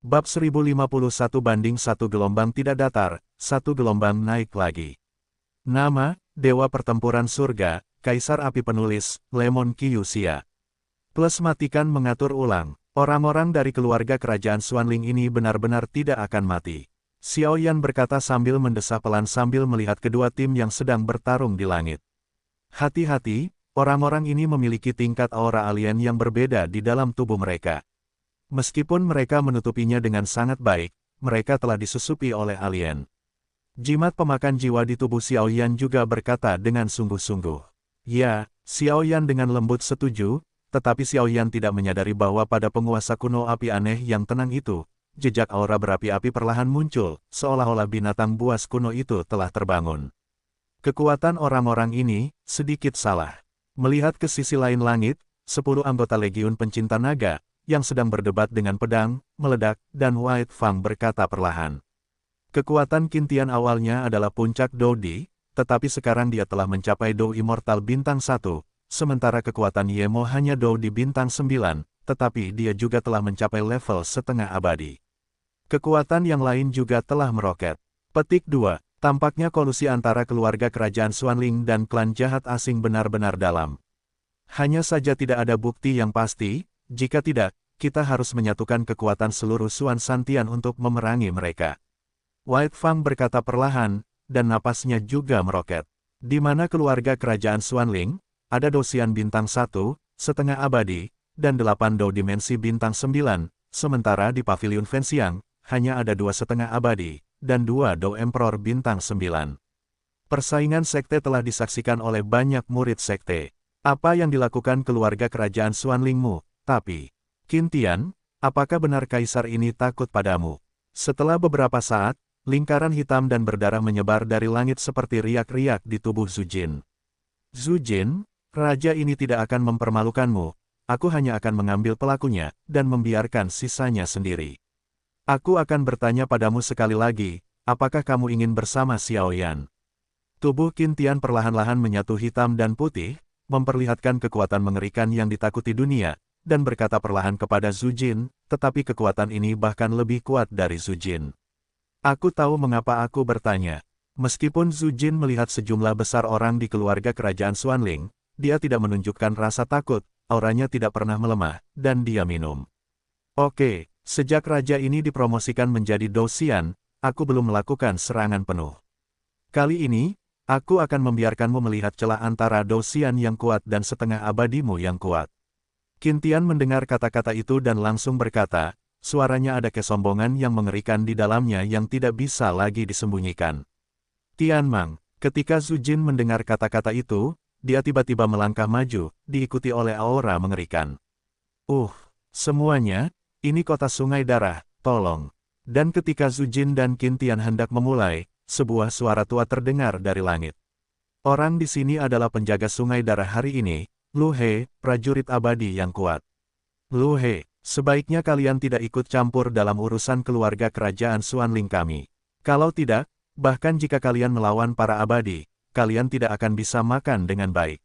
Bab 1051 gelombang tidak datar, satu gelombang naik lagi. Nama, Dewa Pertempuran Surga, Kaisar Api Penulis, Lemon Kyuxia. Plus matikan mengatur ulang. Orang-orang dari keluarga kerajaan Xuanling ini benar-benar tidak akan mati. Xiao Yan berkata sambil mendesah pelan sambil melihat kedua tim yang sedang bertarung di langit. Hati-hati, orang-orang ini memiliki tingkat aura alien yang berbeda di dalam tubuh mereka. Meskipun mereka menutupinya dengan sangat baik, mereka telah disusupi oleh alien. Jimat pemakan jiwa di tubuh Xiao Yan juga berkata dengan sungguh-sungguh. Ya, Xiao Yan dengan lembut setuju, tetapi Xiao Yan tidak menyadari bahwa pada penguasa kuno api aneh yang tenang itu, jejak aura berapi-api perlahan muncul, seolah-olah binatang buas kuno itu telah terbangun. Kekuatan orang-orang ini sedikit salah. Melihat ke sisi lain langit, 10 anggota Legiun Pencinta Naga, yang sedang berdebat dengan pedang, meledak, dan White Fang berkata perlahan. Kekuatan Qintian awalnya adalah puncak Dou-Di, tetapi sekarang dia telah mencapai Dou Immortal Bintang 1, sementara kekuatan Yemo hanya Dou-Di Bintang 9, tetapi dia juga telah mencapai level setengah abadi. Kekuatan yang lain juga telah meroket. Petik 2. Tampaknya kolusi antara keluarga kerajaan Xuanling dan klan jahat asing benar-benar dalam. Hanya saja tidak ada bukti yang pasti. Jika tidak, kita harus menyatukan kekuatan seluruh Xuan Santian untuk memerangi mereka. White Fang berkata perlahan, dan napasnya juga meroket. Di mana keluarga kerajaan Xuanling, ada Dou Xian Bintang 1, setengah abadi, dan 8 Dou Dimensi Bintang 9, sementara di Pavilion Fenxiang, hanya ada 2 setengah abadi, dan 2 Dou Emperor Bintang 9. Persaingan sekte telah disaksikan oleh banyak murid sekte. Apa yang dilakukan keluarga kerajaan Xuanlingmu? Tapi, Qintian, apakah benar kaisar ini takut padamu? Setelah beberapa saat, lingkaran hitam dan berdarah menyebar dari langit seperti riak-riak di tubuh Zhu Jin. Zhu Jin, raja ini tidak akan mempermalukanmu, aku hanya akan mengambil pelakunya, dan membiarkan sisanya sendiri. Aku akan bertanya padamu sekali lagi, apakah kamu ingin bersama Xiao Yan? Tubuh Qintian perlahan-lahan menyatu hitam dan putih, memperlihatkan kekuatan mengerikan yang ditakuti dunia, dan berkata perlahan kepada Zhu Jin, tetapi kekuatan ini bahkan lebih kuat dari Zhu Jin. Aku tahu mengapa aku bertanya. Meskipun Zhu Jin melihat sejumlah besar orang di keluarga kerajaan Xuanling, dia tidak menunjukkan rasa takut, auranya tidak pernah melemah, dan dia minum. Oke, sejak raja ini dipromosikan menjadi Dou Xian, aku belum melakukan serangan penuh. Kali ini, aku akan membiarkanmu melihat celah antara Dou Xian yang kuat dan setengah abadimu yang kuat. Qintian mendengar kata-kata itu dan langsung berkata, suaranya ada kesombongan yang mengerikan di dalamnya yang tidak bisa lagi disembunyikan. Tianmang, ketika Zhu Jin mendengar kata-kata itu, dia tiba-tiba melangkah maju, diikuti oleh aura mengerikan. Semuanya, ini kota sungai darah, tolong. Dan ketika Zhu Jin dan Qintian hendak memulai, sebuah suara tua terdengar dari langit. Orang di sini adalah penjaga sungai darah hari ini, Lu He, prajurit abadi yang kuat. Lu He, sebaiknya kalian tidak ikut campur dalam urusan keluarga kerajaan Xuanling kami. Kalau tidak, bahkan jika kalian melawan para abadi, kalian tidak akan bisa makan dengan baik.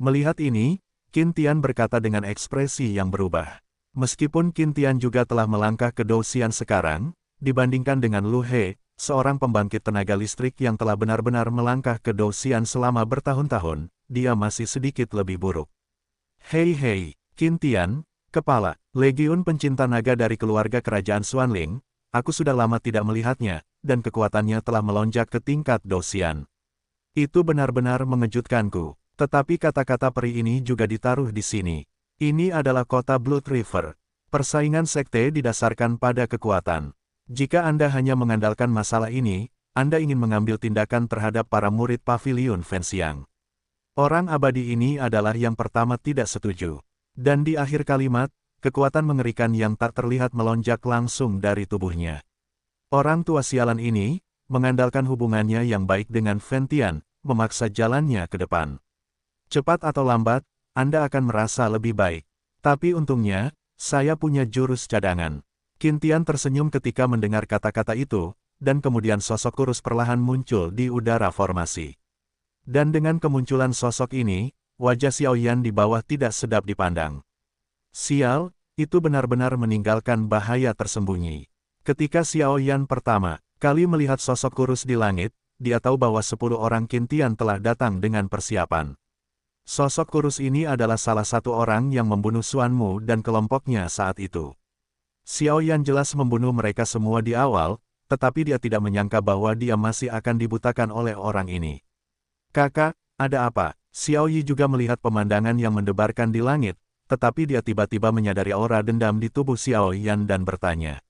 Melihat ini, Qintian berkata dengan ekspresi yang berubah. Meskipun Qintian juga telah melangkah ke Dou Xian sekarang, dibandingkan dengan Lu He, seorang pembangkit tenaga listrik yang telah benar-benar melangkah ke Dou Xian selama bertahun-tahun, dia masih sedikit lebih buruk. Hei, Qintian, kepala, Legiun Pencinta Naga dari keluarga kerajaan Xuanling, aku sudah lama tidak melihatnya, dan kekuatannya telah melonjak ke tingkat Dou Xian. Itu benar-benar mengejutkanku, tetapi kata-kata peri ini juga ditaruh di sini. Ini adalah kota Blood River. Persaingan sekte didasarkan pada kekuatan. Jika Anda hanya mengandalkan masalah ini, Anda ingin mengambil tindakan terhadap para murid Pavilion Fenxiang. Orang abadi ini adalah yang pertama tidak setuju. Dan di akhir kalimat, kekuatan mengerikan yang tak terlihat melonjak langsung dari tubuhnya. Orang tua sialan ini, mengandalkan hubungannya yang baik dengan Fentian, memaksa jalannya ke depan. Cepat atau lambat, Anda akan merasa lebih baik. Tapi untungnya, saya punya jurus cadangan. Qintian tersenyum ketika mendengar kata-kata itu, dan kemudian sosok kurus perlahan muncul di udara formasi. Dan dengan kemunculan sosok ini, wajah Xiao Yan di bawah tidak sedap dipandang. Sial, Itu benar-benar meninggalkan bahaya tersembunyi. Ketika Xiao Yan pertama kali melihat sosok kurus di langit, dia tahu bahwa 10 orang Qintian telah datang dengan persiapan. Sosok kurus ini adalah salah satu orang yang membunuh Xuanmu dan kelompoknya saat itu. Xiao Yan jelas membunuh mereka semua di awal, tetapi dia tidak menyangka bahwa dia masih akan dibutakan oleh orang ini. Kakak, ada apa? Xiao Yi juga melihat pemandangan yang mendebarkan di langit, tetapi dia tiba-tiba menyadari aura dendam di tubuh Xiao Yan dan bertanya.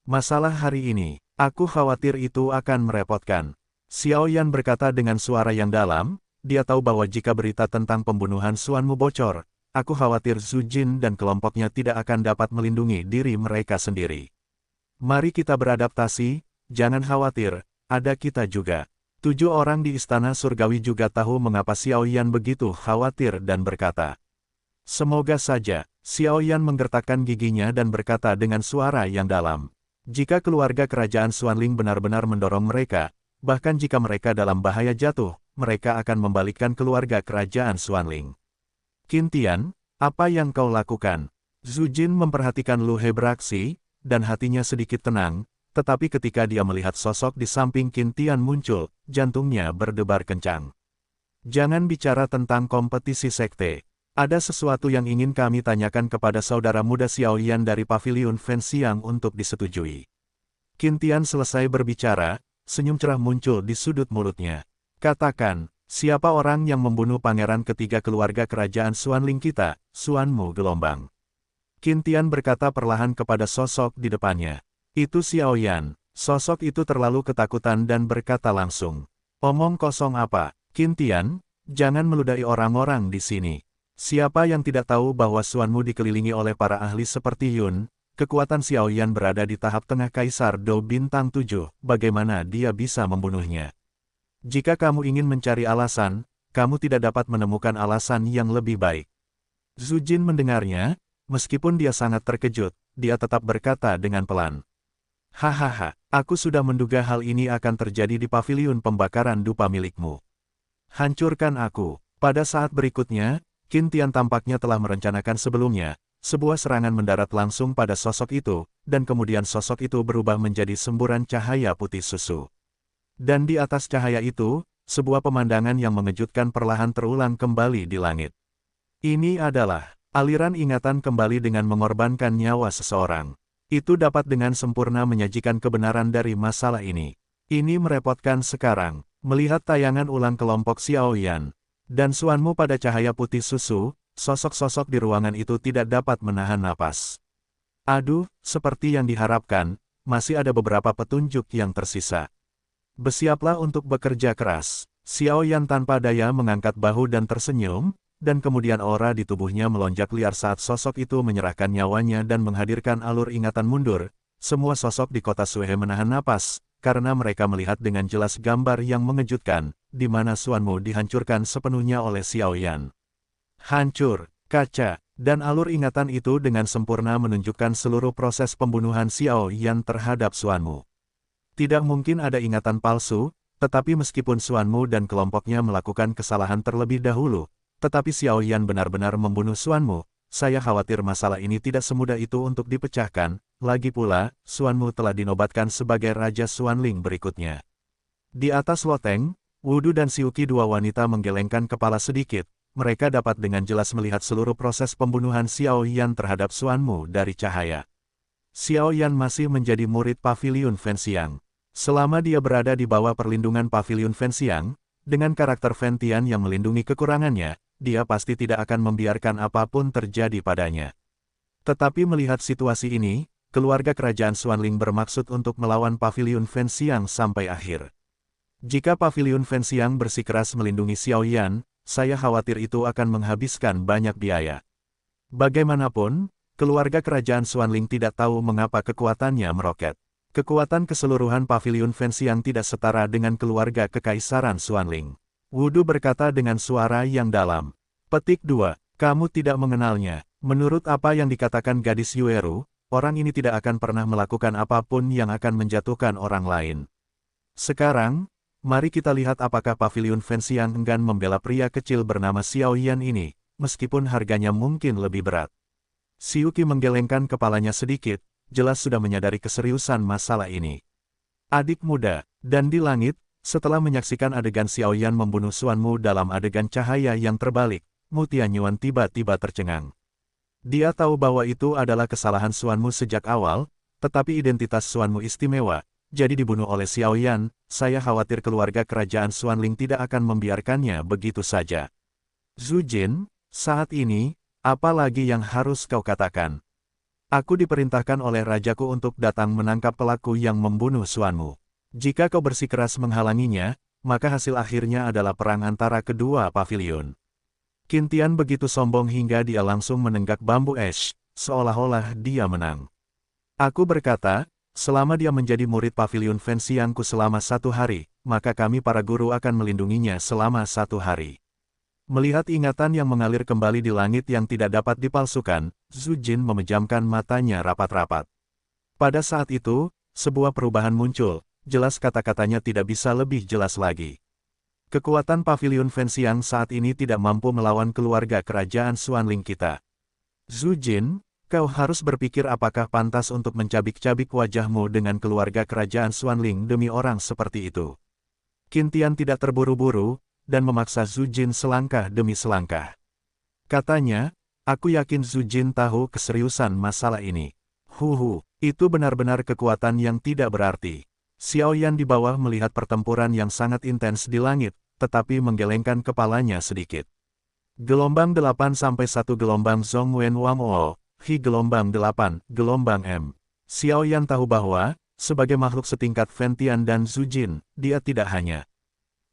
Masalah hari ini, aku khawatir itu akan merepotkan. Xiao Yan berkata dengan suara yang dalam, dia tahu bahwa jika berita tentang pembunuhan Xuanmu bocor, aku khawatir Zhu Jin dan kelompoknya tidak akan dapat melindungi diri mereka sendiri. Mari kita beradaptasi, jangan khawatir, ada kita juga. 7 orang di Istana Surgawi juga tahu mengapa Xiao Yan begitu khawatir dan berkata. Semoga saja, Xiao Yan menggertakkan giginya dan berkata dengan suara yang dalam. Jika keluarga kerajaan Xuanling benar-benar mendorong mereka, bahkan jika mereka dalam bahaya jatuh, mereka akan membalikkan keluarga kerajaan Xuanling. Qintian, apa yang kau lakukan? Zhu Jin memperhatikan Lu He beraksi, dan hatinya sedikit tenang, tetapi ketika dia melihat sosok di samping Qintian muncul, jantungnya berdebar kencang. Jangan bicara tentang kompetisi sekte. Ada sesuatu yang ingin kami tanyakan kepada saudara muda Xiao Yan dari Paviliun Fenxiang untuk disetujui. Qintian selesai berbicara, senyum cerah muncul di sudut mulutnya. Katakan, siapa orang yang membunuh pangeran ketiga keluarga kerajaan Xuanling kita, Xuanmu Gelombang? Qintian berkata perlahan kepada sosok di depannya. Itu Xiao Yan. Sosok itu terlalu ketakutan dan berkata langsung. Omong kosong apa, Qintian? Jangan meludahi orang-orang di sini. Siapa yang tidak tahu bahwa Xuanmu dikelilingi oleh para ahli seperti Yun? Kekuatan Xiao Yan berada di tahap tengah Kaisar Dou Bintang 7, bagaimana dia bisa membunuhnya? Jika kamu ingin mencari alasan, kamu tidak dapat menemukan alasan yang lebih baik. Zhu Jin mendengarnya, meskipun dia sangat terkejut, dia tetap berkata dengan pelan. Hahaha, aku sudah menduga hal ini akan terjadi di paviliun pembakaran dupa milikmu. Hancurkan aku. Pada saat berikutnya, Qintian tampaknya telah merencanakan sebelumnya, sebuah serangan mendarat langsung pada sosok itu, dan kemudian sosok itu berubah menjadi semburan cahaya putih susu. Dan di atas cahaya itu, sebuah pemandangan yang mengejutkan perlahan terulang kembali di langit. Ini adalah aliran ingatan kembali dengan mengorbankan nyawa seseorang. Itu dapat dengan sempurna menyajikan kebenaran dari masalah ini. Ini merepotkan sekarang, melihat tayangan ulang kelompok Xiao Yan dan Xuanmu pada cahaya putih susu, sosok-sosok di ruangan itu tidak dapat menahan napas. Aduh, seperti yang diharapkan, masih ada beberapa petunjuk yang tersisa. Bersiaplah untuk bekerja keras. Xiao Yan tanpa daya mengangkat bahu dan tersenyum, dan kemudian aura di tubuhnya melonjak liar saat sosok itu menyerahkan nyawanya dan menghadirkan alur ingatan mundur. Semua sosok di kota Suhe menahan napas, karena mereka melihat dengan jelas gambar yang mengejutkan, di mana Xuanmu dihancurkan sepenuhnya oleh Xiao Yan. Hancur, kaca, dan alur ingatan itu dengan sempurna menunjukkan seluruh proses pembunuhan Xiao Yan terhadap Xuanmu. Tidak mungkin ada ingatan palsu, tetapi meskipun Xuanmu dan kelompoknya melakukan kesalahan terlebih dahulu, tetapi Xiao Yan benar-benar membunuh Xuanmu, saya khawatir masalah ini tidak semudah itu untuk dipecahkan, lagi pula, Xuanmu telah dinobatkan sebagai Raja Xuanling berikutnya. Di atas loteng, Wudu dan Xiuqi dua wanita menggelengkan kepala sedikit, mereka dapat dengan jelas melihat seluruh proses pembunuhan Xiao Yan terhadap Xuanmu dari cahaya. Xiao Yan masih menjadi murid Paviliun Fenxiang. Selama dia berada di bawah perlindungan Paviliun Fenxiang, dengan karakter Fentian yang melindungi kekurangannya, dia pasti tidak akan membiarkan apapun terjadi padanya. Tetapi melihat situasi ini, keluarga kerajaan Xuanling bermaksud untuk melawan Paviliun Fenxiang sampai akhir. Jika Paviliun Fenxiang bersikeras melindungi Xiao Yan, saya khawatir itu akan menghabiskan banyak biaya. Bagaimanapun, keluarga kerajaan Xuanling tidak tahu mengapa kekuatannya meroket. Kekuatan keseluruhan Paviliun Fenxiang tidak setara dengan keluarga kekaisaran Xuanling. Wudu berkata dengan suara yang dalam. Petik 2. Kamu tidak mengenalnya. Menurut apa yang dikatakan gadis Yueru, orang ini tidak akan pernah melakukan apapun yang akan menjatuhkan orang lain. Sekarang, mari kita lihat apakah Paviliun Fenxiang enggan membela pria kecil bernama Xiao Yan ini, meskipun harganya mungkin lebih berat. Si Yuki menggelengkan kepalanya sedikit, jelas sudah menyadari keseriusan masalah ini. Adik muda, dan di langit, setelah menyaksikan adegan Xiaoyan membunuh Suanmu dalam adegan cahaya yang terbalik, Mu Tianyuan tiba-tiba tercengang. Dia tahu bahwa itu adalah kesalahan Suanmu sejak awal, tetapi identitas Suanmu istimewa, jadi dibunuh oleh Xiaoyan. Saya khawatir keluarga kerajaan Xuanling tidak akan membiarkannya begitu saja. Zhu Jin, saat ini, apa lagi yang harus kau katakan? Aku diperintahkan oleh rajaku untuk datang menangkap pelaku yang membunuh Suanmu. Jika kau bersikeras menghalanginya, maka hasil akhirnya adalah perang antara kedua pavilion. Qin Tian begitu sombong hingga dia langsung menenggak bambu es, seolah-olah dia menang. Aku berkata, selama dia menjadi murid pavilion Fenxiangku selama 1 hari, maka kami para guru akan melindunginya selama 1 hari. Melihat ingatan yang mengalir kembali di langit yang tidak dapat dipalsukan, Zhu Jin memejamkan matanya rapat-rapat. Pada saat itu, sebuah perubahan muncul, jelas kata-katanya tidak bisa lebih jelas lagi. Kekuatan pavilion Fenxiang saat ini tidak mampu melawan keluarga kerajaan Xuanling kita. Zhu Jin, kau harus berpikir apakah pantas untuk mencabik-cabik wajahmu dengan keluarga kerajaan Xuanling demi orang seperti itu. Qin Tian tidak terburu-buru, dan memaksa Zhu Jin selangkah demi selangkah. Katanya, aku yakin Zhu Jin tahu keseriusan masalah ini. Itu benar-benar kekuatan yang tidak berarti. Xiaoyan di bawah melihat pertempuran yang sangat intens di langit, tetapi menggelengkan kepalanya sedikit. Gelombang 8 sampai 1 gelombang Zhongwen Wamo, Hi gelombang 8, gelombang M. Xiaoyan tahu bahwa, sebagai makhluk setingkat Fentian dan Zhu Jin, dia tidak hanya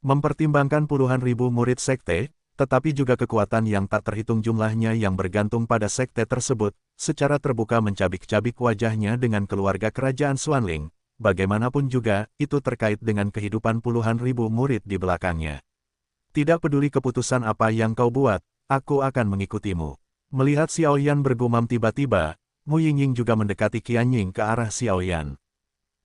mempertimbangkan puluhan ribu murid sekte, tetapi juga kekuatan yang tak terhitung jumlahnya yang bergantung pada sekte tersebut, secara terbuka mencabik-cabik wajahnya dengan keluarga kerajaan Xuanling. Bagaimanapun juga, itu terkait dengan kehidupan puluhan ribu murid di belakangnya. Tidak peduli keputusan apa yang kau buat, aku akan mengikutimu. Melihat Xiaoyan bergumam tiba-tiba, Mu Yingying juga mendekati Qianying ke arah Xiaoyan.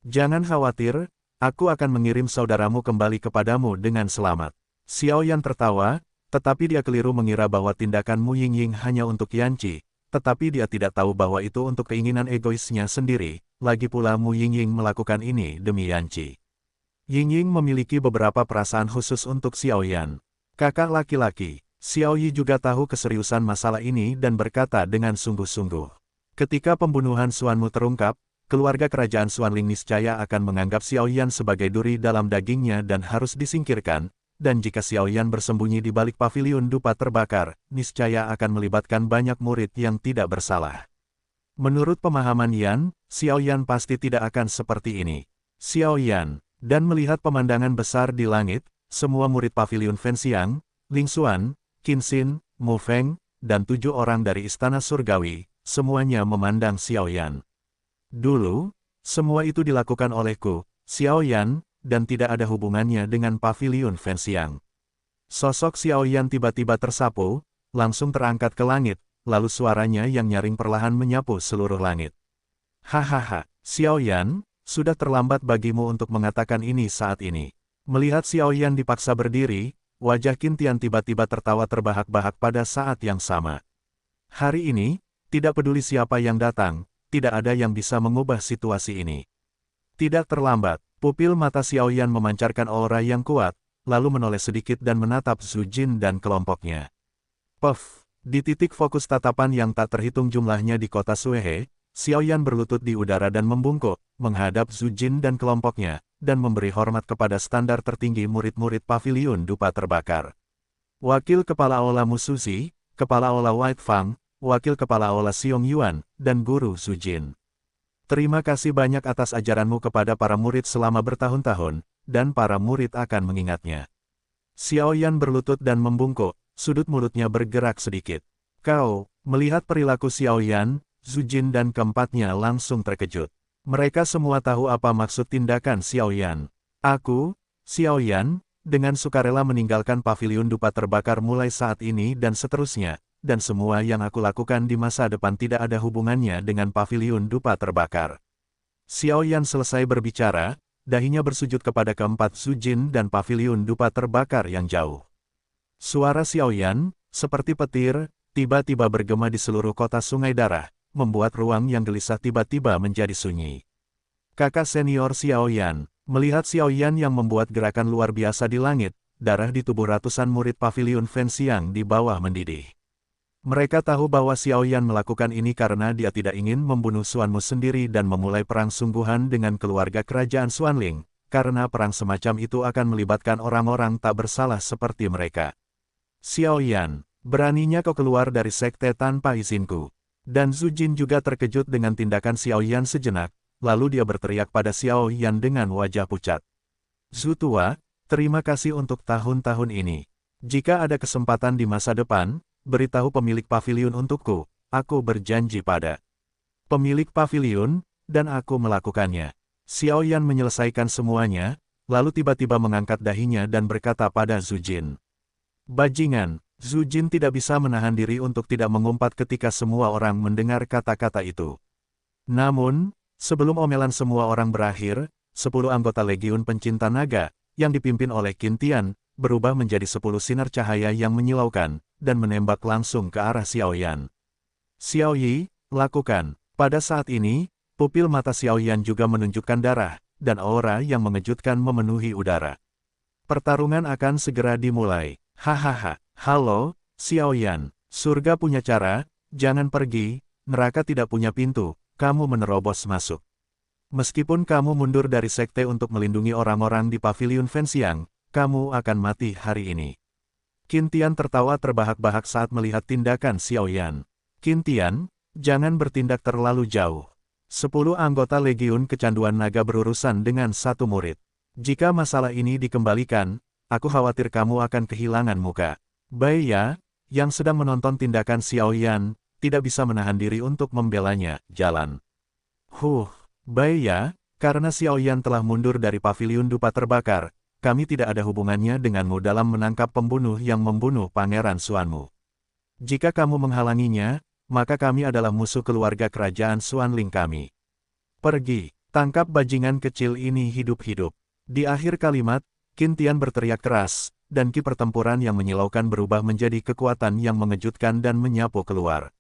Jangan khawatir, aku akan mengirim saudaramu kembali kepadamu dengan selamat. Xiaoyan tertawa, tetapi dia keliru mengira bahwa tindakan Mu Yingying hanya untuk Yanqi, tetapi dia tidak tahu bahwa itu untuk keinginan egoisnya sendiri, lagi pula Mu Yingying melakukan ini demi Yanqi. Yingying memiliki beberapa perasaan khusus untuk Xiaoyan. Kakak laki-laki, Xiaoyi juga tahu keseriusan masalah ini dan berkata dengan sungguh-sungguh. Ketika pembunuhan Suanmu terungkap, keluarga kerajaan Xuanling niscaya akan menganggap Xiaoyan sebagai duri dalam dagingnya dan harus disingkirkan, dan jika Xiaoyan bersembunyi di balik pavilion dupa terbakar, niscaya akan melibatkan banyak murid yang tidak bersalah. Menurut pemahaman Yan, Xiaoyan pasti tidak akan seperti ini. Xiaoyan, dan melihat pemandangan besar di langit, semua murid pavilion Fenxiang, Ling Xuan, Qin Xin, Mu Feng, dan 7 orang dari Istana Surgawi, semuanya memandang Xiaoyan. Dulu, semua itu dilakukan olehku, Xiaoyan, dan tidak ada hubungannya dengan pavilion Fenxiang. Sosok Xiaoyan tiba-tiba tersapu, langsung terangkat ke langit, lalu suaranya yang nyaring perlahan menyapu seluruh langit. Hahaha, Xiaoyan, sudah terlambat bagimu untuk mengatakan ini saat ini. Melihat Xiaoyan dipaksa berdiri, wajah Qin Tian tiba-tiba tertawa terbahak-bahak pada saat yang sama. Hari ini, tidak peduli siapa yang datang, tidak ada yang bisa mengubah situasi ini. Tidak terlambat, pupil mata Xiaoyan memancarkan aura yang kuat, lalu menoleh sedikit dan menatap Zhu Jin dan kelompoknya. Puff, di titik fokus tatapan yang tak terhitung jumlahnya di kota Suehe, Xiaoyan berlutut di udara dan membungkuk, menghadap Zhu Jin dan kelompoknya, dan memberi hormat kepada standar tertinggi murid-murid pavilion dupa terbakar. Wakil Kepala Aula Musuzi, Kepala Aula White Fang, Wakil Kepala Aula Xiong Yuan, dan Guru Zhu Jin. Terima kasih banyak atas ajaranmu kepada para murid selama bertahun-tahun, dan para murid akan mengingatnya. Xiaoyan berlutut dan membungkuk, sudut mulutnya bergerak sedikit. Kau, melihat perilaku Xiaoyan, Zhu Jin dan keempatnya langsung terkejut. Mereka semua tahu apa maksud tindakan Xiaoyan. Aku, Xiaoyan, dengan sukarela meninggalkan pavilion dupa terbakar mulai saat ini dan seterusnya, dan semua yang aku lakukan di masa depan tidak ada hubungannya dengan pavilion dupa terbakar. Xiaoyan selesai berbicara, dahinya bersujud kepada keempat Zhu Jin dan pavilion dupa terbakar yang jauh. Suara Xiaoyan, seperti petir, tiba-tiba bergema di seluruh kota Sungai Darah, membuat ruang yang gelisah tiba-tiba menjadi sunyi. Kakak senior Xiao Yan, melihat Xiao Yan yang membuat gerakan luar biasa di langit, darah di tubuh ratusan murid pavilion Fenxiang di bawah mendidih. Mereka tahu bahwa Xiao Yan melakukan ini karena dia tidak ingin membunuh Xuanmu sendiri dan memulai perang sungguhan dengan keluarga kerajaan Xuanling, karena perang semacam itu akan melibatkan orang-orang tak bersalah seperti mereka. Xiao Yan, beraninya kau keluar dari sekte tanpa izinku. Dan Zhu Jin juga terkejut dengan tindakan Xiao Yan sejenak, lalu dia berteriak pada Xiao Yan dengan wajah pucat. Zhu tua, terima kasih untuk tahun-tahun ini. Jika ada kesempatan di masa depan, beritahu pemilik pavilion untukku, aku berjanji pada pemilik pavilion, dan aku melakukannya. Xiao Yan menyelesaikan semuanya, lalu tiba-tiba mengangkat dahinya dan berkata pada Zhu Jin. Bajingan, Zhu Jin tidak bisa menahan diri untuk tidak mengumpat ketika semua orang mendengar kata-kata itu. Namun, sebelum omelan semua orang berakhir, 10 anggota Legiun Pencinta Naga, yang dipimpin oleh Qin Tian, berubah menjadi 10 sinar cahaya yang menyilaukan, dan menembak langsung ke arah Xiao Yan. Xiao Yi, lakukan. Pada saat ini, pupil mata Xiao Yan juga menunjukkan darah, dan aura yang mengejutkan memenuhi udara. Pertarungan akan segera dimulai. Hahaha, halo, Xiao Yan, surga punya cara, jangan pergi, neraka tidak punya pintu, kamu menerobos masuk. Meskipun kamu mundur dari sekte untuk melindungi orang-orang di pavilion Fenxiang, kamu akan mati hari ini. Qin Tian tertawa terbahak-bahak saat melihat tindakan Xiao Yan. Qin Tian, jangan bertindak terlalu jauh. 10 anggota Legiun Kecanduan Naga berurusan dengan satu murid. Jika masalah ini dikembalikan, aku khawatir kamu akan kehilangan muka. Bai Ya, yang sedang menonton tindakan Xiao Yan, tidak bisa menahan diri untuk membelanya, jalan. Bai Ya, karena Xiao Yan telah mundur dari pavilion dupa terbakar, kami tidak ada hubungannya denganmu dalam menangkap pembunuh yang membunuh Pangeran Xuanmu. Jika kamu menghalanginya, maka kami adalah musuh keluarga kerajaan Xuanling kami. Pergi, tangkap bajingan kecil ini hidup-hidup. Di akhir kalimat, Qin Tian berteriak keras, dan ki pertempuran yang menyilaukan berubah menjadi kekuatan yang mengejutkan dan menyapu keluar.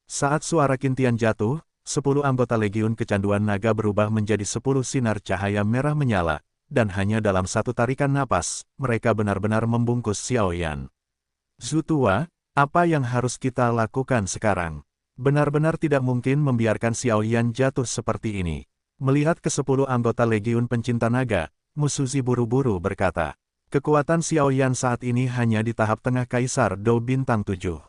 Saat suara Qin Tian jatuh, 10 anggota Legiun Kecanduan Naga berubah menjadi 10 sinar cahaya merah menyala, dan hanya dalam satu tarikan napas, mereka benar-benar membungkus Xiao Yan. Zhu tua, apa yang harus kita lakukan sekarang? Benar-benar tidak mungkin membiarkan Xiao Yan jatuh seperti ini. Melihat ke-10 anggota Legiun Pencinta Naga, Musuzi buru-buru berkata, kekuatan Xiao Yan saat ini hanya di tahap tengah Kaisar Dou Bintang 7.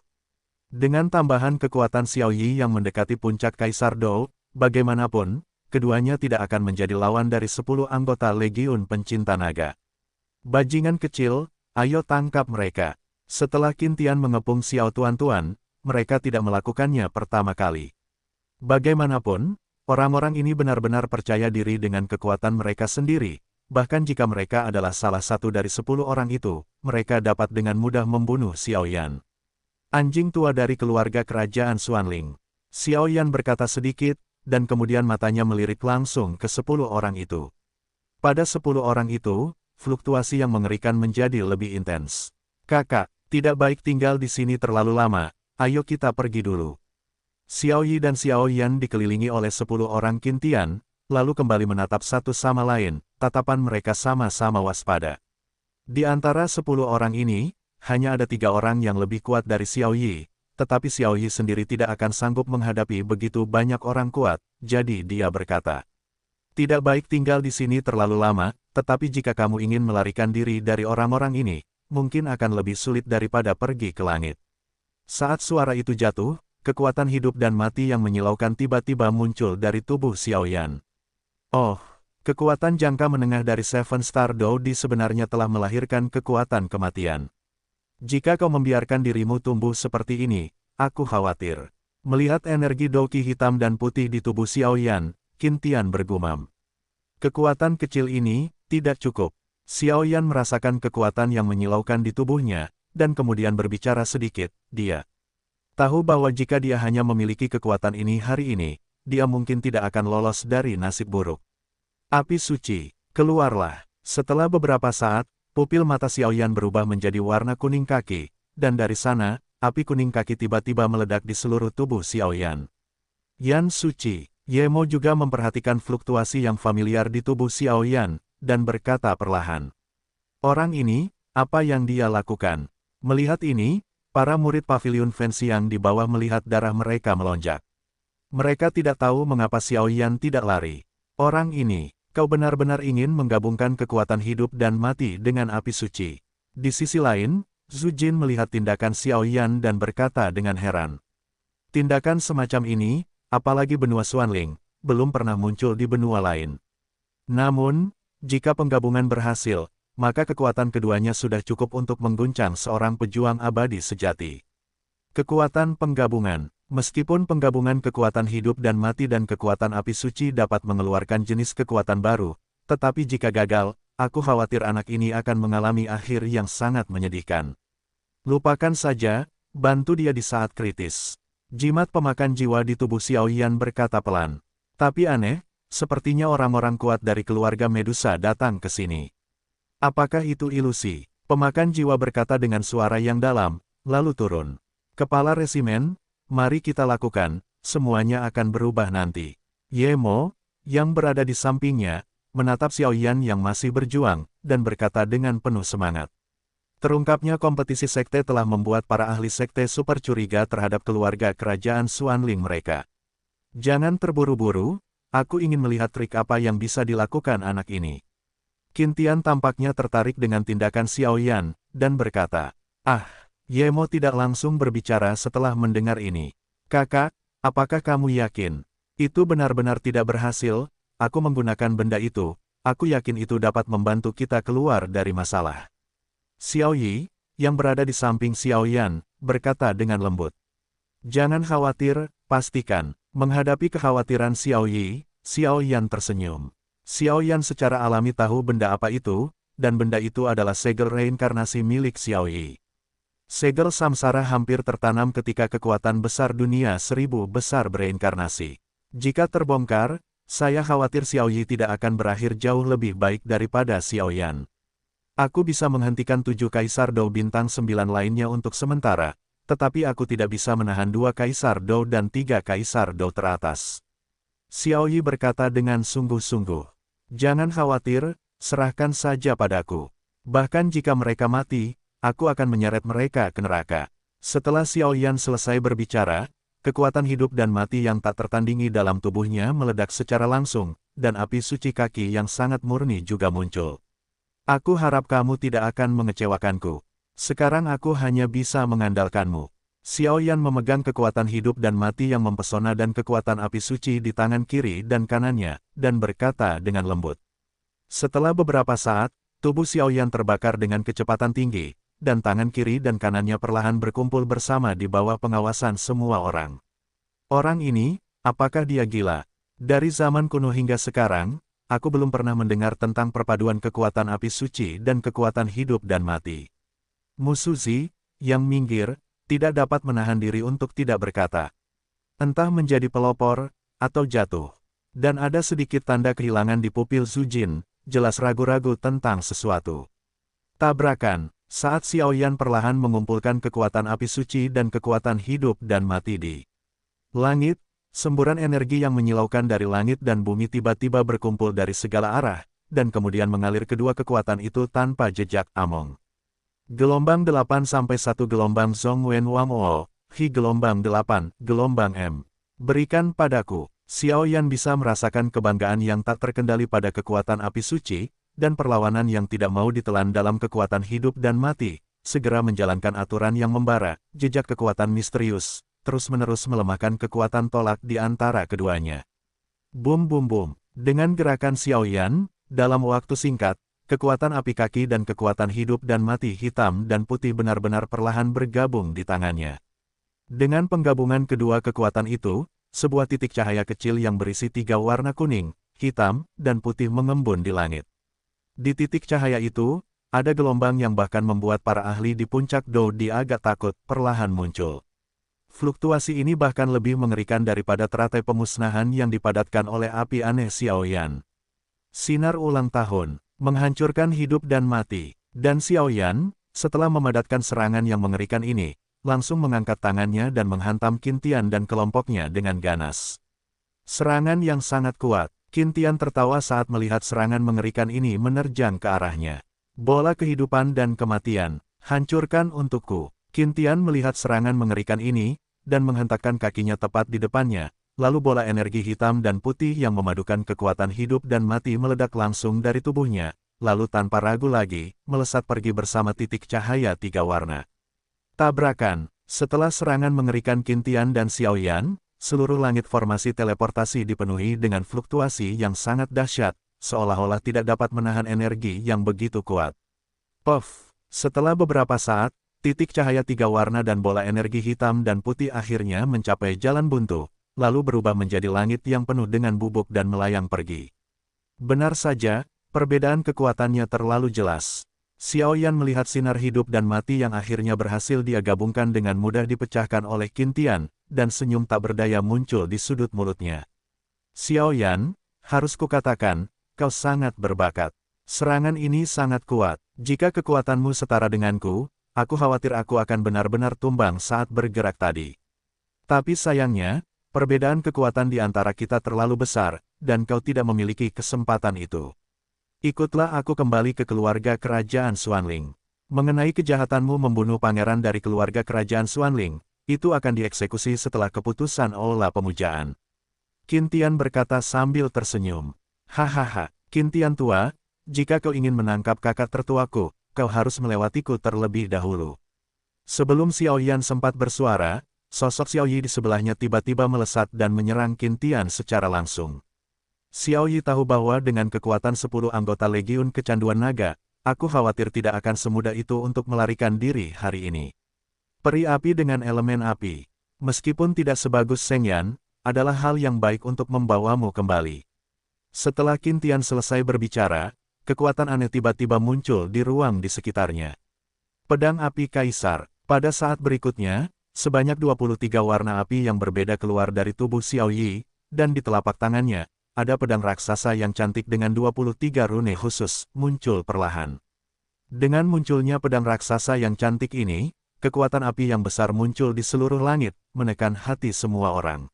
Dengan tambahan kekuatan Xiao Yi yang mendekati puncak Kaisar Dou, bagaimanapun, keduanya tidak akan menjadi lawan dari 10 anggota Legiun Pencinta Naga. Bajingan kecil, ayo tangkap mereka. Setelah Qin Tian mengepung Xiao Tuan-Tuan, mereka tidak melakukannya pertama kali. Bagaimanapun, orang-orang ini benar-benar percaya diri dengan kekuatan mereka sendiri. Bahkan jika mereka adalah salah satu dari 10 orang itu, mereka dapat dengan mudah membunuh Xiao Yan. Anjing tua dari keluarga kerajaan Xuanling. Xiao Yan berkata sedikit, dan kemudian matanya melirik langsung ke 10 orang itu. Pada 10 orang itu, fluktuasi yang mengerikan menjadi lebih intens. Kakak, tidak baik tinggal di sini terlalu lama, ayo kita pergi dulu. Xiao Yi dan Xiao Yan dikelilingi oleh 10 orang Qin Tian, lalu kembali menatap satu sama lain, tatapan mereka sama-sama waspada. Di antara 10 orang ini, hanya ada 3 orang yang lebih kuat dari Xiao Yi, tetapi Xiao Yi sendiri tidak akan sanggup menghadapi begitu banyak orang kuat, jadi dia berkata, tidak baik tinggal di sini terlalu lama, tetapi jika kamu ingin melarikan diri dari orang-orang ini, mungkin akan lebih sulit daripada pergi ke langit. Saat suara itu jatuh, kekuatan hidup dan mati yang menyilaukan tiba-tiba muncul dari tubuh Xiao Yan. Oh, kekuatan jangka menengah dari Seven Star Dou Di sebenarnya telah melahirkan kekuatan kematian. Jika kau membiarkan dirimu tumbuh seperti ini, aku khawatir. Melihat energi Dou Qi hitam dan putih di tubuh Xiao Yan, Qin Tian bergumam. Kekuatan kecil ini tidak cukup. Xiao Yan merasakan kekuatan yang menyilaukan di tubuhnya, dan kemudian berbicara sedikit, dia tahu bahwa jika dia hanya memiliki kekuatan ini hari ini, dia mungkin tidak akan lolos dari nasib buruk. Api suci, keluarlah. Setelah beberapa saat, pupil mata Xiao Yan berubah menjadi warna kuning kaki, dan dari sana, api kuning kaki tiba-tiba meledak di seluruh tubuh Xiao Yan. Yan suci, Ye Mo juga memperhatikan fluktuasi yang familiar di tubuh Xiao Yan, dan berkata perlahan. Orang ini, apa yang dia lakukan? Melihat ini, para murid pavilion Fancy yang di bawah melihat darah mereka melonjak. Mereka tidak tahu mengapa Xiao Yan tidak lari. Orang ini, kau benar-benar ingin menggabungkan kekuatan hidup dan mati dengan api suci. Di sisi lain, Zhu Jin melihat tindakan Xiao Yan dan berkata dengan heran. Tindakan semacam ini, apalagi benua Xuanling, belum pernah muncul di benua lain. Namun, jika penggabungan berhasil, maka kekuatan keduanya sudah cukup untuk mengguncang seorang pejuang abadi sejati. Kekuatan penggabungan. Meskipun penggabungan kekuatan hidup dan mati dan kekuatan api suci dapat mengeluarkan jenis kekuatan baru, tetapi jika gagal, aku khawatir anak ini akan mengalami akhir yang sangat menyedihkan. Lupakan saja, bantu dia di saat kritis. Jimat pemakan jiwa di tubuh Xiao Yan berkata pelan. Tapi aneh, sepertinya orang-orang kuat dari keluarga Medusa datang ke sini. Apakah itu ilusi? Pemakan jiwa berkata dengan suara yang dalam, lalu turun. Kepala resimen, mari kita lakukan, semuanya akan berubah nanti. Ye Mo, yang berada di sampingnya, menatap Xiao Yan yang masih berjuang, dan berkata dengan penuh semangat. Terungkapnya kompetisi sekte telah membuat para ahli sekte super curiga terhadap keluarga kerajaan Xuanling mereka. Jangan terburu-buru, aku ingin melihat trik apa yang bisa dilakukan anak ini. Qin Tian tampaknya tertarik dengan tindakan Xiao Yan, dan berkata, Ye Mo tidak langsung berbicara setelah mendengar ini. Kakak, apakah kamu yakin? Itu benar-benar tidak berhasil, aku menggunakan benda itu, aku yakin itu dapat membantu kita keluar dari masalah. Xiao Yi, yang berada di samping Xiao Yan, berkata dengan lembut. Jangan khawatir, pastikan. Menghadapi kekhawatiran Xiao Yi, Xiao Yan tersenyum. Xiao Yan secara alami tahu benda apa itu, dan benda itu adalah segel reinkarnasi milik Xiao Yi. Segel samsara hampir tertanam ketika kekuatan besar dunia 1000 besar bereinkarnasi. Jika terbongkar, saya khawatir Xiao Yi tidak akan berakhir jauh lebih baik daripada Xiao Yan. Aku bisa menghentikan 7 Kaisar Dou bintang 9 lainnya untuk sementara, tetapi aku tidak bisa menahan 2 Kaisar Dou dan 3 Kaisar Dou teratas. Xiao Yi berkata dengan sungguh-sungguh. Jangan khawatir, serahkan saja padaku. Bahkan jika mereka mati, aku akan menyeret mereka ke neraka. Setelah Xiao Yan selesai berbicara, kekuatan hidup dan mati yang tak tertandingi dalam tubuhnya meledak secara langsung, dan api suci kaki yang sangat murni juga muncul. Aku harap kamu tidak akan mengecewakanku. Sekarang aku hanya bisa mengandalkanmu. Xiao Yan memegang kekuatan hidup dan mati yang mempesona dan kekuatan api suci di tangan kiri dan kanannya, dan berkata dengan lembut. Setelah beberapa saat, tubuh Xiao Yan terbakar dengan kecepatan tinggi, dan tangan kiri dan kanannya perlahan berkumpul bersama di bawah pengawasan semua orang. Orang ini, apakah dia gila? Dari zaman kuno hingga sekarang, aku belum pernah mendengar tentang perpaduan kekuatan api suci dan kekuatan hidup dan mati. Musuzi, yang minggir, tidak dapat menahan diri untuk tidak berkata. Entah menjadi pelopor, atau jatuh. Dan ada sedikit tanda kehilangan di pupil Zhu Jin, jelas ragu-ragu tentang sesuatu. Tabrakan, saat Xiao Yan perlahan mengumpulkan kekuatan api suci dan kekuatan hidup dan mati di langit. Semburan energi yang menyilaukan dari langit dan bumi tiba-tiba berkumpul dari segala arah, dan kemudian mengalir kedua kekuatan itu tanpa jejak among. Gelombang 8 sampai 1 gelombang Zhong Wen Wang O, Hi gelombang 8, gelombang M. Berikan padaku. Xiao Yan bisa merasakan kebanggaan yang tak terkendali pada kekuatan api suci, dan perlawanan yang tidak mau ditelan dalam kekuatan hidup dan mati, segera menjalankan aturan yang membara, jejak kekuatan misterius, terus-menerus melemahkan kekuatan tolak di antara keduanya. Bum bum bum. Dengan gerakan Xiao Yan, dalam waktu singkat, kekuatan api kaki dan kekuatan hidup dan mati hitam dan putih benar-benar perlahan bergabung di tangannya. Dengan penggabungan kedua kekuatan itu, sebuah titik cahaya kecil yang berisi 3 warna kuning, hitam, dan putih mengembun di langit. Di titik cahaya itu, ada gelombang yang bahkan membuat para ahli di puncak Dou Di agak takut perlahan muncul. Fluktuasi ini bahkan lebih mengerikan daripada teratai pemusnahan yang dipadatkan oleh api aneh Xiao Yan. Sinar ulang tahun, menghancurkan hidup dan mati. Dan Xiao Yan, setelah memadatkan serangan yang mengerikan ini, langsung mengangkat tangannya dan menghantam Qin Tian dan kelompoknya dengan ganas. Serangan yang sangat kuat. Qin Tian tertawa saat melihat serangan mengerikan ini menerjang ke arahnya. Bola kehidupan dan kematian, hancurkan untukku. Qin Tian melihat serangan mengerikan ini, dan menghentakkan kakinya tepat di depannya. Lalu bola energi hitam dan putih yang memadukan kekuatan hidup dan mati meledak langsung dari tubuhnya, lalu tanpa ragu lagi, melesat pergi bersama titik cahaya 3 warna. Tabrakan. Setelah serangan mengerikan Qin Tian dan Xiao Yan, seluruh langit formasi teleportasi dipenuhi dengan fluktuasi yang sangat dahsyat, seolah-olah tidak dapat menahan energi yang begitu kuat. Puff! Setelah beberapa saat, titik cahaya 3 warna dan bola energi hitam dan putih akhirnya mencapai jalan buntu, lalu berubah menjadi langit yang penuh dengan bubuk dan melayang pergi. Benar saja, perbedaan kekuatannya terlalu jelas. Xiao Yan melihat sinar hidup dan mati yang akhirnya berhasil dia gabungkan dengan mudah dipecahkan oleh Qin Tian, dan senyum tak berdaya muncul di sudut mulutnya. Xiao Yan, harus kukatakan, kau sangat berbakat. Serangan ini sangat kuat. Jika kekuatanmu setara denganku, aku khawatir aku akan benar-benar tumbang saat bergerak tadi. Tapi sayangnya, perbedaan kekuatan di antara kita terlalu besar, dan kau tidak memiliki kesempatan itu. Ikutlah aku kembali ke keluarga kerajaan Xuanling. Mengenai kejahatanmu membunuh pangeran dari keluarga kerajaan Xuanling, itu akan dieksekusi setelah keputusan Aula Pemujaan. Qin Tian berkata sambil tersenyum. Hahaha, Qin Tian tua, jika kau ingin menangkap kakak tertuaku, kau harus melewatiku terlebih dahulu. Sebelum Xiao Yan sempat bersuara, sosok Xiao Yi di sebelahnya tiba-tiba melesat dan menyerang Qin Tian secara langsung. Xiao Yi tahu bahwa dengan kekuatan 10 anggota Legiun Kecanduan Naga, aku khawatir tidak akan semudah itu untuk melarikan diri hari ini. Peri api dengan elemen api, meskipun tidak sebagus Sheng Yan, adalah hal yang baik untuk membawamu kembali. Setelah Qin Tian selesai berbicara, kekuatan aneh tiba-tiba muncul di ruang di sekitarnya. Pedang api Kaisar. Pada saat berikutnya, sebanyak 23 warna api yang berbeda keluar dari tubuh Xiao Yi, dan di telapak tangannya, ada pedang raksasa yang cantik dengan 23 rune khusus, muncul perlahan. Dengan munculnya pedang raksasa yang cantik ini, kekuatan api yang besar muncul di seluruh langit, menekan hati semua orang.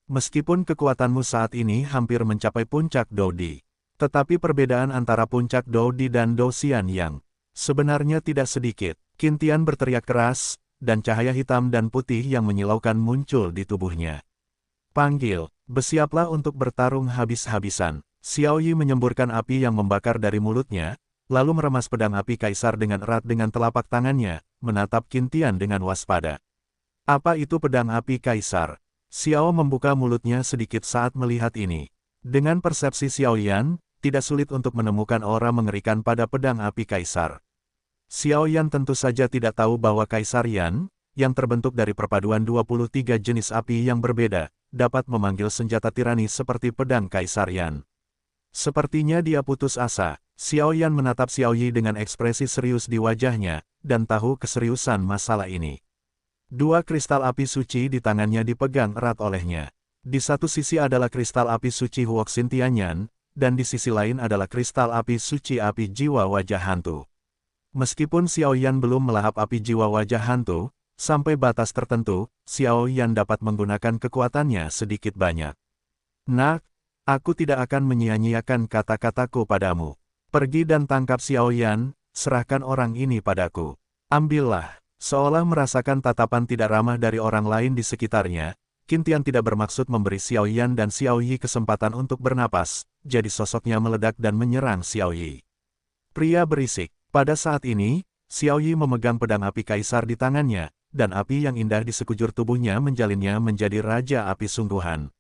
Meskipun kekuatanmu saat ini hampir mencapai puncak Doudi, tetapi perbedaan antara puncak Doudi dan Dou Xian Yang sebenarnya tidak sedikit. Qin Tian berteriak keras, dan cahaya hitam dan putih yang menyilaukan muncul di tubuhnya. Panggil, bersiaplah untuk bertarung habis-habisan. Xiao Yi menyemburkan api yang membakar dari mulutnya, lalu meremas pedang api Kaisar dengan erat dengan telapak tangannya, menatap Qin Tian dengan waspada. Apa itu pedang api Kaisar? Xiao membuka mulutnya sedikit saat melihat ini. Dengan persepsi Xiao Yan, tidak sulit untuk menemukan aura mengerikan pada pedang api Kaisar. Xiao Yan tentu saja tidak tahu bahwa Kaisar Yan, yang terbentuk dari perpaduan 23 jenis api yang berbeda, dapat memanggil senjata tirani seperti pedang Kaisar Yan. Sepertinya dia putus asa. Xiao Yan menatap Xiao Yi dengan ekspresi serius di wajahnya, dan tahu keseriusan masalah ini. 2 kristal api suci di tangannya dipegang erat olehnya. Di satu sisi adalah kristal api suci Huoxin Tianyan, dan di sisi lain adalah kristal api suci api jiwa wajah hantu. Meskipun Xiao Yan belum melahap api jiwa wajah hantu, sampai batas tertentu, Xiao Yan dapat menggunakan kekuatannya sedikit banyak. Nak, aku tidak akan menyia-nyiakan kata-kataku padamu. Pergi dan tangkap Xiao Yan, serahkan orang ini padaku. Ambillah. Seolah merasakan tatapan tidak ramah dari orang lain di sekitarnya, Qin Tian tidak bermaksud memberi Xiao Yan dan Xiao Yi kesempatan untuk bernapas, jadi sosoknya meledak dan menyerang Xiao Yi. Pria berisik. Pada saat ini, Xiao Yi memegang pedang api Kaisar di tangannya, dan api yang indah di sekujur tubuhnya menjalinnya menjadi Raja Api Sungguhan.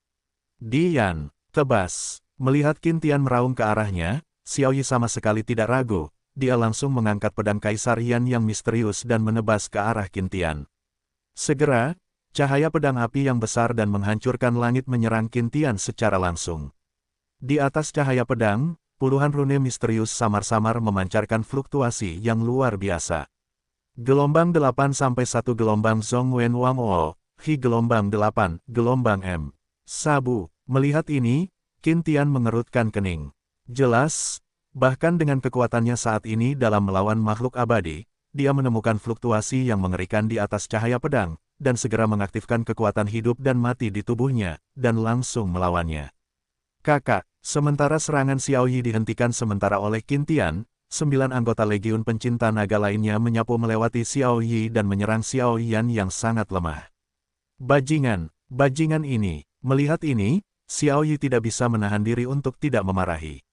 Dian, tebas. Melihat Qin Tian meraung ke arahnya, Xiao Yi sama sekali tidak ragu, dia langsung mengangkat pedang Kaisar Yan yang misterius dan menebas ke arah Qin Tian. Segera, cahaya pedang api yang besar dan menghancurkan langit menyerang Qin Tian secara langsung. Di atas cahaya pedang, puluhan rune misterius samar-samar memancarkan fluktuasi yang luar biasa. Gelombang 8 sampai 1 gelombang Zhong Wen Wang O, Hi gelombang 8, gelombang M. Sabu. Melihat ini, Qin Tian mengerutkan kening. Jelas, bahkan dengan kekuatannya saat ini dalam melawan makhluk abadi, dia menemukan fluktuasi yang mengerikan di atas cahaya pedang, dan segera mengaktifkan kekuatan hidup dan mati di tubuhnya, dan langsung melawannya. Kakak, sementara serangan Xiao Yi dihentikan sementara oleh Qin Tian, 9 anggota Legiun Pencinta Naga lainnya menyapu melewati Xiao Yi dan menyerang Xiao Yan yang sangat lemah. Bajingan ini. Melihat ini, Xiao Yi tidak bisa menahan diri untuk tidak memarahi.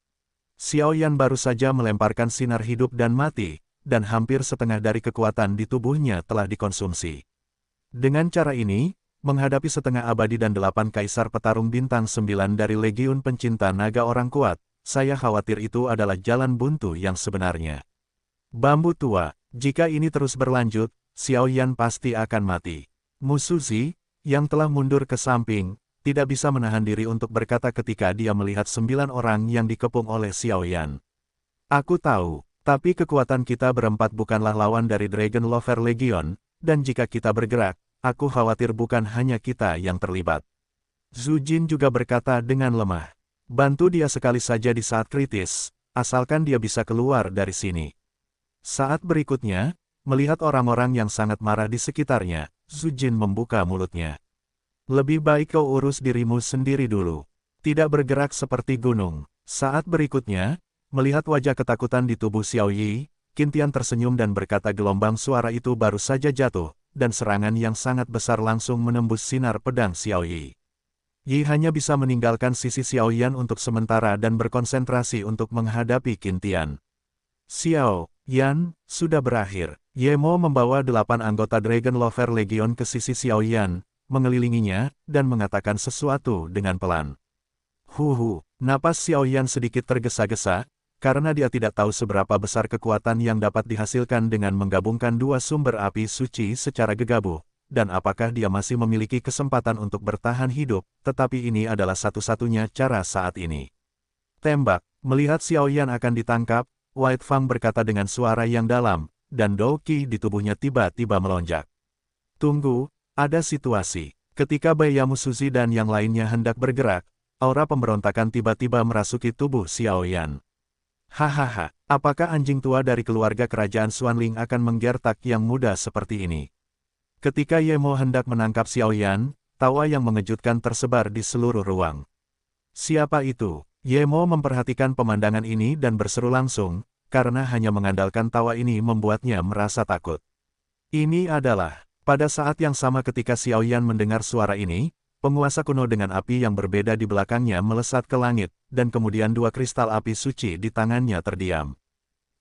Xiao Yan baru saja melemparkan sinar hidup dan mati, dan hampir setengah dari kekuatan di tubuhnya telah dikonsumsi. Dengan cara ini, menghadapi setengah abadi dan 8 kaisar petarung bintang 9 dari Legiun Pencinta Naga orang kuat, saya khawatir itu adalah jalan buntu yang sebenarnya. Bambu tua, jika ini terus berlanjut, Xiao Yan pasti akan mati. Musuzi, yang telah mundur ke samping, tidak bisa menahan diri untuk berkata ketika dia melihat 9 orang yang dikepung oleh Xiao Yan. Aku tahu, tapi kekuatan kita berempat bukanlah lawan dari Dragon Lover Legion, dan jika kita bergerak, aku khawatir bukan hanya kita yang terlibat. Zhu Jin juga berkata dengan lemah. Bantu dia sekali saja di saat kritis, asalkan dia bisa keluar dari sini. Saat berikutnya, melihat orang-orang yang sangat marah di sekitarnya, Zhu Jin membuka mulutnya. Lebih baik kau urus dirimu sendiri dulu. Tidak bergerak seperti gunung. Saat berikutnya, melihat wajah ketakutan di tubuh Xiao Yi, Qin Tian tersenyum dan berkata gelombang suara itu baru saja jatuh, dan serangan yang sangat besar langsung menembus sinar pedang Xiao Yi. Yi hanya bisa meninggalkan sisi Xiao Yan untuk sementara dan berkonsentrasi untuk menghadapi Qin Tian. Xiao Yan, sudah berakhir. Ye Mo membawa 8 anggota Dragon Lover Legion ke sisi Xiao Yan, mengelilinginya, dan mengatakan sesuatu dengan pelan. Napas Xiao Yan sedikit tergesa-gesa, karena dia tidak tahu seberapa besar kekuatan yang dapat dihasilkan dengan menggabungkan 2 sumber api suci secara gegabah, dan apakah dia masih memiliki kesempatan untuk bertahan hidup, tetapi ini adalah satu-satunya cara saat ini. Tembak, melihat Xiao Yan akan ditangkap, White Fang berkata dengan suara yang dalam, dan Dou Qi di tubuhnya tiba-tiba melonjak. Tunggu, ada situasi. Ketika Bai Yamusuzi dan yang lainnya hendak bergerak, aura pemberontakan tiba-tiba merasuki tubuh Xiao Yan. Hahaha, apakah anjing tua dari keluarga kerajaan Xuanling akan menggertak yang muda seperti ini? Ketika Ye Mo hendak menangkap Xiao Yan, tawa yang mengejutkan tersebar di seluruh ruang. Siapa itu? Ye Mo memperhatikan pemandangan ini dan berseru langsung, karena hanya mengandalkan tawa ini membuatnya merasa takut. Ini adalah, pada saat yang sama ketika Xiao Yan mendengar suara ini, penguasa kuno dengan api yang berbeda di belakangnya melesat ke langit, dan kemudian 2 kristal api suci di tangannya terdiam.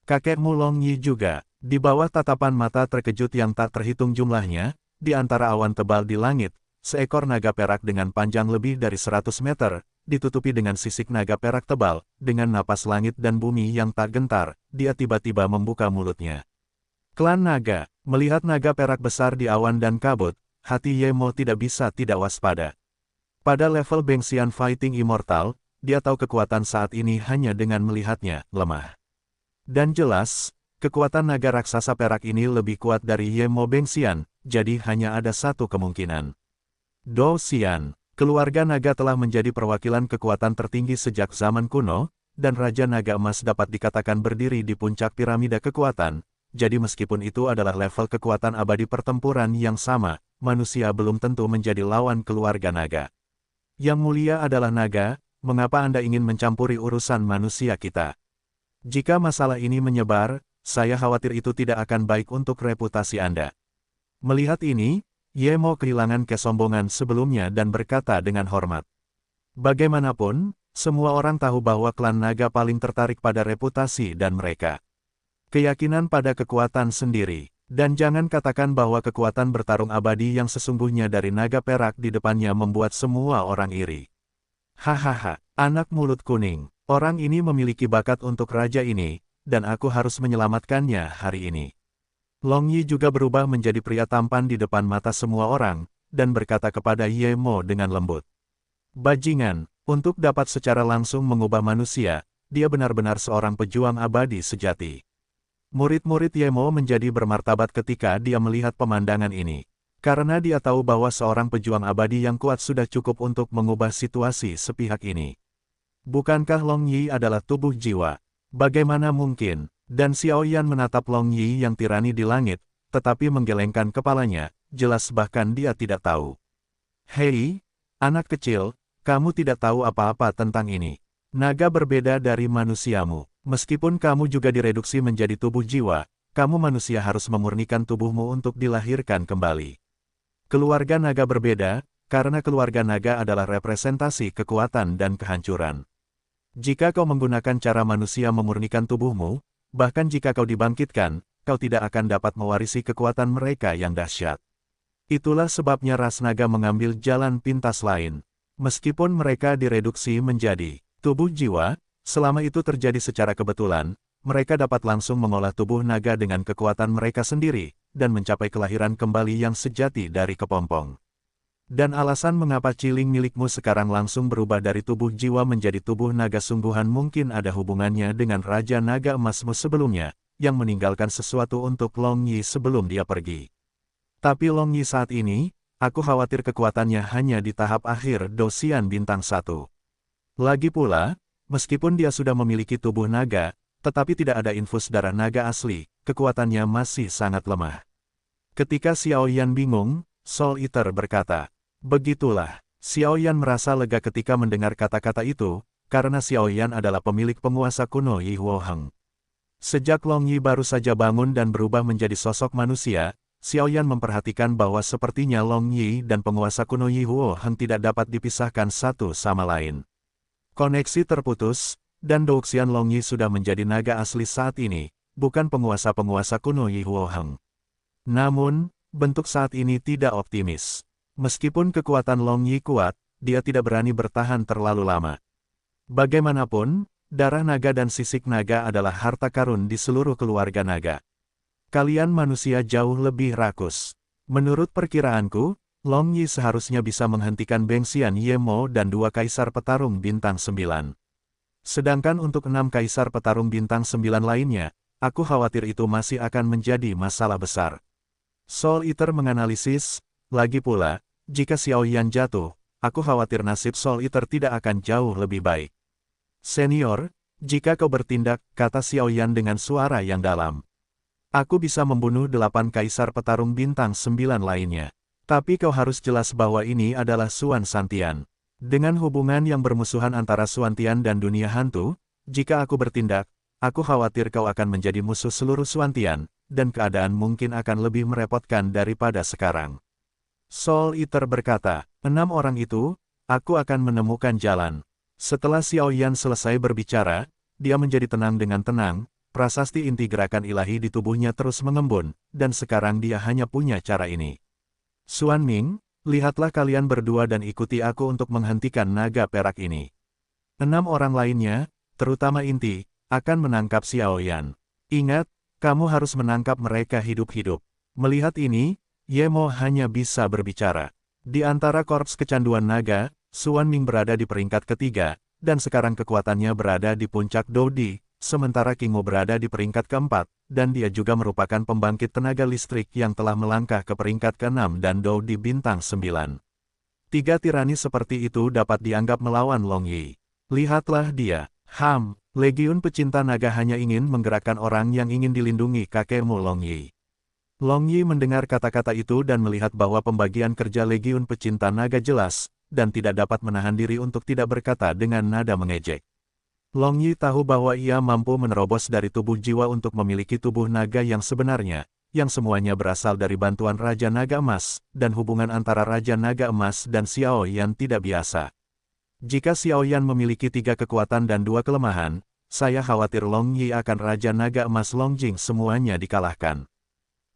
Kakek Mulong Yi juga, di bawah tatapan mata terkejut yang tak terhitung jumlahnya, di antara awan tebal di langit, seekor naga perak dengan panjang lebih dari 100 meter, ditutupi dengan sisik naga perak tebal, dengan napas langit dan bumi yang tak gentar, dia tiba-tiba membuka mulutnya. Klan naga, melihat naga perak besar di awan dan kabut, hati Ye Mo tidak bisa tidak waspada. Pada level Bengxian Fighting Immortal, dia tahu kekuatan saat ini hanya dengan melihatnya, lemah. Dan jelas, kekuatan naga raksasa perak ini lebih kuat dari Ye Mo Bengxian, jadi hanya ada satu kemungkinan. Dou Xian, keluarga naga telah menjadi perwakilan kekuatan tertinggi sejak zaman kuno, dan Raja Naga Emas dapat dikatakan berdiri di puncak piramida kekuatan, jadi meskipun itu adalah level kekuatan abadi pertempuran yang sama, manusia belum tentu menjadi lawan keluarga naga. Yang mulia adalah naga, mengapa Anda ingin mencampuri urusan manusia kita? Jika masalah ini menyebar, saya khawatir itu tidak akan baik untuk reputasi Anda. Melihat ini, Ye Mo kehilangan kesombongan sebelumnya dan berkata dengan hormat. Bagaimanapun, semua orang tahu bahwa klan naga paling tertarik pada reputasi dan mereka. Keyakinan pada kekuatan sendiri, dan jangan katakan bahwa kekuatan bertarung abadi yang sesungguhnya dari naga perak di depannya membuat semua orang iri. Hahaha, anak mulut kuning, orang ini memiliki bakat untuk raja ini, dan aku harus menyelamatkannya hari ini. Long Yi juga berubah menjadi pria tampan di depan mata semua orang, dan berkata kepada Ye Mo dengan lembut. Bajingan, untuk dapat secara langsung mengubah manusia, dia benar-benar seorang pejuang abadi sejati. Murid-murid Ye Mo menjadi bermartabat ketika dia melihat pemandangan ini. Karena dia tahu bahwa seorang pejuang abadi yang kuat sudah cukup untuk mengubah situasi sepihak ini. Bukankah Long Yi adalah tubuh jiwa? Bagaimana mungkin? Dan Xiao Yan menatap Long Yi yang tirani di langit, tetapi menggelengkan kepalanya, jelas bahkan dia tidak tahu. Hei, anak kecil, kamu tidak tahu apa-apa tentang ini. Naga berbeda dari manusiamu. Meskipun kamu juga direduksi menjadi tubuh jiwa, kamu manusia harus memurnikan tubuhmu untuk dilahirkan kembali. Keluarga naga berbeda, karena keluarga naga adalah representasi kekuatan dan kehancuran. Jika kau menggunakan cara manusia memurnikan tubuhmu, bahkan jika kau dibangkitkan, kau tidak akan dapat mewarisi kekuatan mereka yang dahsyat. Itulah sebabnya ras naga mengambil jalan pintas lain. Meskipun mereka direduksi menjadi tubuh jiwa, selama itu terjadi secara kebetulan, mereka dapat langsung mengolah tubuh naga dengan kekuatan mereka sendiri, dan mencapai kelahiran kembali yang sejati dari kepompong. Dan alasan mengapa ciling milikmu sekarang langsung berubah dari tubuh jiwa menjadi tubuh naga sungguhan mungkin ada hubungannya dengan Raja Naga Emasmu sebelumnya, yang meninggalkan sesuatu untuk Long Yi sebelum dia pergi. Tapi Long Yi saat ini, aku khawatir kekuatannya hanya di tahap akhir Dosian Bintang 1. Lagi pula, meskipun dia sudah memiliki tubuh naga, tetapi tidak ada infus darah naga asli, kekuatannya masih sangat lemah. Ketika Xiao Yan bingung, Soul Eater berkata, "Begitulah." Xiao Yan merasa lega ketika mendengar kata-kata itu, karena Xiao Yan adalah pemilik penguasa kuno Yi Huo Heng. Sejak Long Yi baru saja bangun dan berubah menjadi sosok manusia, Xiao Yan memperhatikan bahwa sepertinya Long Yi dan penguasa kuno Yi Huo Heng tidak dapat dipisahkan satu sama lain. Koneksi terputus, dan Douxian Long Yi sudah menjadi naga asli saat ini, bukan penguasa-penguasa kuno Yi Huo Heng. Namun, bentuk saat ini tidak optimis. Meskipun kekuatan Long Yi kuat, dia tidak berani bertahan terlalu lama. Bagaimanapun, darah naga dan sisik naga adalah harta karun di seluruh keluarga naga. Kalian manusia jauh lebih rakus. Menurut perkiraanku, Long Yi seharusnya bisa menghentikan Bengxian Yemo dan 2 kaisar petarung bintang 9. Sedangkan untuk 6 kaisar petarung bintang 9 lainnya, aku khawatir itu masih akan menjadi masalah besar. Soul Eater menganalisis, lagi pula, jika Xiao Yan jatuh, aku khawatir nasib Soul Eater tidak akan jauh lebih baik. Senior, jika kau bertindak, kata Xiao Yan dengan suara yang dalam. Aku bisa membunuh 8 kaisar petarung bintang 9 lainnya. Tapi kau harus jelas bahwa ini adalah Suan Santian. Dengan hubungan yang bermusuhan antara Suantian dan dunia hantu, jika aku bertindak, aku khawatir kau akan menjadi musuh seluruh Suantian, dan keadaan mungkin akan lebih merepotkan daripada sekarang. Soul Eater berkata, 6 orang itu, aku akan menemukan jalan. Setelah Xiao Yan selesai berbicara, dia menjadi tenang dengan tenang, prasasti inti gerakan ilahi di tubuhnya terus mengembun, dan sekarang dia hanya punya cara ini. Xuan Ming, lihatlah kalian berdua dan ikuti aku untuk menghentikan naga perak ini. 6 orang lainnya, terutama inti, akan menangkap Xiao Yan. Ingat, kamu harus menangkap mereka hidup-hidup. Melihat ini, Yemo hanya bisa berbicara. Di antara korps kecanduan naga, Xuan Ming berada di peringkat ketiga, dan sekarang kekuatannya berada di puncak Doudi, sementara King Mo berada di peringkat keempat, dan dia juga merupakan pembangkit tenaga listrik yang telah melangkah ke peringkat ke-6 dan Doudi bintang 9. 3 tirani seperti itu dapat dianggap melawan Long Yi. Lihatlah dia, Legiun pecinta naga hanya ingin menggerakkan orang yang ingin dilindungi kakekmu Long Yi. Long Yi mendengar kata-kata itu dan melihat bahwa pembagian kerja Legiun pecinta naga jelas, dan tidak dapat menahan diri untuk tidak berkata dengan nada mengejek. Long Yi tahu bahwa ia mampu menerobos dari tubuh jiwa untuk memiliki tubuh naga yang sebenarnya, yang semuanya berasal dari bantuan Raja Naga Emas, dan hubungan antara Raja Naga Emas dan Xiao Yan tidak biasa. Jika Xiao Yan memiliki 3 kekuatan dan 2 kelemahan, saya khawatir Long Yi akan Raja Naga Emas Longjing semuanya dikalahkan.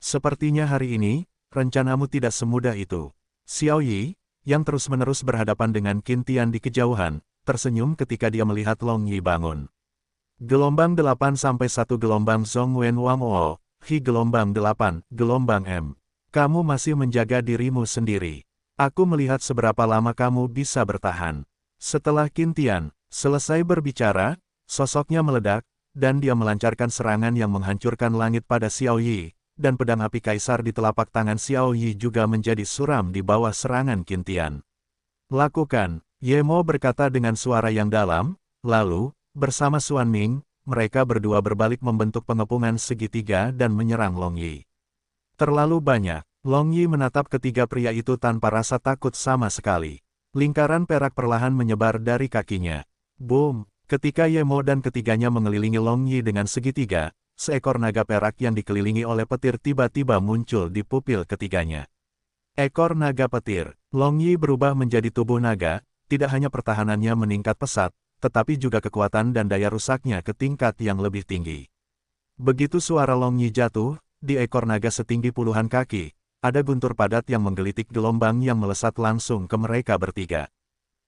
Sepertinya hari ini, rencanamu tidak semudah itu. Xiao Yi, yang terus-menerus berhadapan dengan Qin Tian di kejauhan, tersenyum ketika dia melihat Long Yi bangun. Gelombang 8 sampai 1 gelombang Zhong Wen Wang O, Hi gelombang 8, gelombang M. Kamu masih menjaga dirimu sendiri. Aku melihat seberapa lama kamu bisa bertahan. Setelah Qin Tian selesai berbicara, sosoknya meledak, dan dia melancarkan serangan yang menghancurkan langit pada Xiao Yi, dan pedang api kaisar di telapak tangan Xiao Yi juga menjadi suram di bawah serangan Qin Tian. Lakukan, Yemo berkata dengan suara yang dalam, lalu, bersama Xuan Ming, mereka berdua berbalik membentuk pengepungan segitiga dan menyerang Long Yi. Terlalu banyak. Long Yi menatap ketiga pria itu tanpa rasa takut sama sekali. Lingkaran perak perlahan menyebar dari kakinya. Boom! Ketika Ye Mo dan ketiganya mengelilingi Long Yi dengan segitiga, seekor naga perak yang dikelilingi oleh petir tiba-tiba muncul di pupil ketiganya. Ekor naga petir. Long Yi berubah menjadi tubuh naga, tidak hanya pertahanannya meningkat pesat, tetapi juga kekuatan dan daya rusaknya ke tingkat yang lebih tinggi. Begitu suara Long Yi jatuh, di ekor naga setinggi puluhan kaki, ada guntur padat yang menggelitik gelombang yang melesat langsung ke mereka bertiga.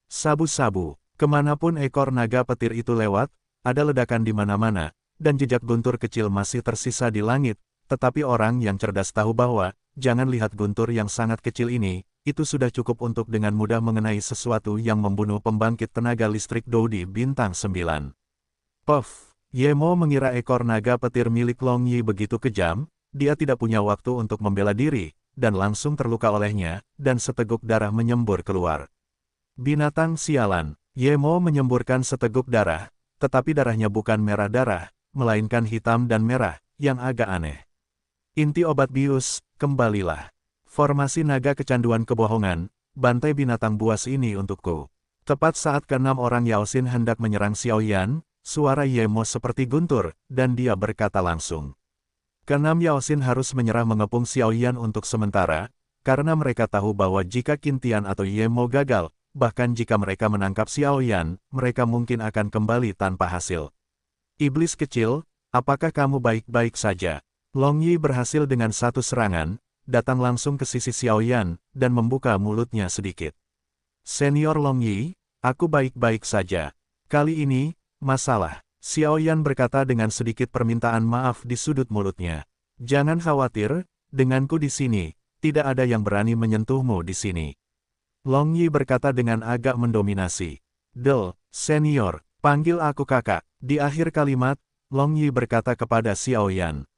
Sabu-sabu, kemanapun ekor naga petir itu lewat, ada ledakan di mana-mana, dan jejak guntur kecil masih tersisa di langit, tetapi orang yang cerdas tahu bahwa, jangan lihat guntur yang sangat kecil ini, itu sudah cukup untuk dengan mudah mengenai sesuatu yang membunuh pembangkit tenaga listrik Doudi Bintang 9. Puff! Ye Mo mengira ekor naga petir milik Long Yi begitu kejam, dia tidak punya waktu untuk membela diri, dan langsung terluka olehnya, dan seteguk darah menyembur keluar. Binatang sialan, Ye Mo menyemburkan seteguk darah, tetapi darahnya bukan merah darah, melainkan hitam dan merah, yang agak aneh. Inti obat bius, kembalilah. Formasi naga kecanduan kebohongan, bantai binatang buas ini untukku. Tepat saat keenam orang Yao Xin hendak menyerang Xiao Yan, suara Ye Mo seperti guntur, dan dia berkata langsung. Keenam Yao Xin harus menyerah mengepung Xiao Yan untuk sementara, karena mereka tahu bahwa jika Qin Tian atau Ye Mo gagal, bahkan jika mereka menangkap Xiao Yan, mereka mungkin akan kembali tanpa hasil. Iblis kecil, apakah kamu baik-baik saja? Long Yi berhasil dengan satu serangan, datang langsung ke sisi Xiao Yan, dan membuka mulutnya sedikit. Senior Long Yi, aku baik-baik saja. Kali ini, masalah. Xiao Yan berkata dengan sedikit permintaan maaf di sudut mulutnya. Jangan khawatir, denganku di sini, tidak ada yang berani menyentuhmu di sini. Long Yi berkata dengan agak mendominasi. Del, senior, panggil aku kakak. Di akhir kalimat, Long Yi berkata kepada Xiao Yan.